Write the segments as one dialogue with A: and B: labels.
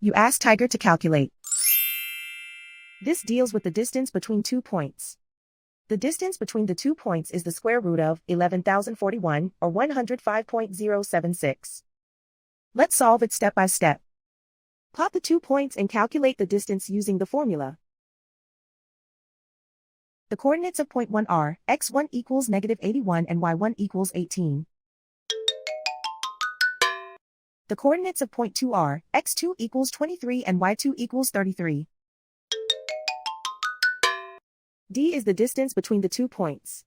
A: You ask Tiger to calculate. This deals with the distance between 2 points. The distance between the 2 points is the square root of 11,041, or 105.076. Let's solve it step by step. Plot the 2 points and calculate the distance using the formula. The coordinates of point 1 are x1 equals -81 and y1 equals 18. The coordinates of point 2 are x2 equals 23 and y2 equals 33. D is the distance between the 2 points.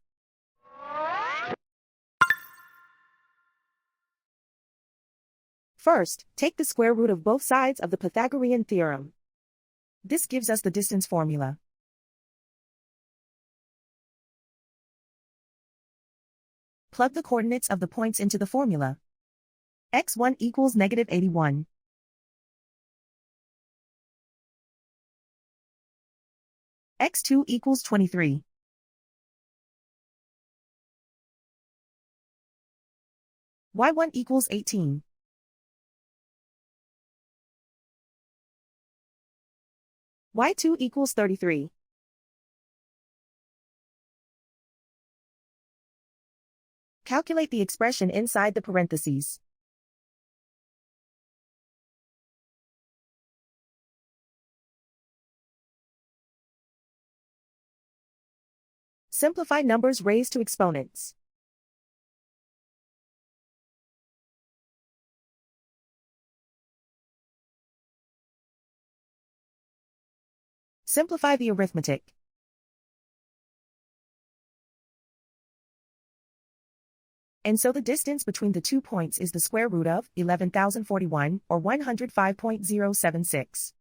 A: First, take the square root of both sides of the Pythagorean theorem. This gives us the distance formula. Plug the coordinates of the points into the formula. x1 equals -81. x2 equals 23. y1 equals 18. y2 equals 33. Calculate the expression inside the parentheses. Simplify numbers raised to exponents. Simplify the arithmetic. And so the distance between the 2 points is the square root of 11,041, or 105.076.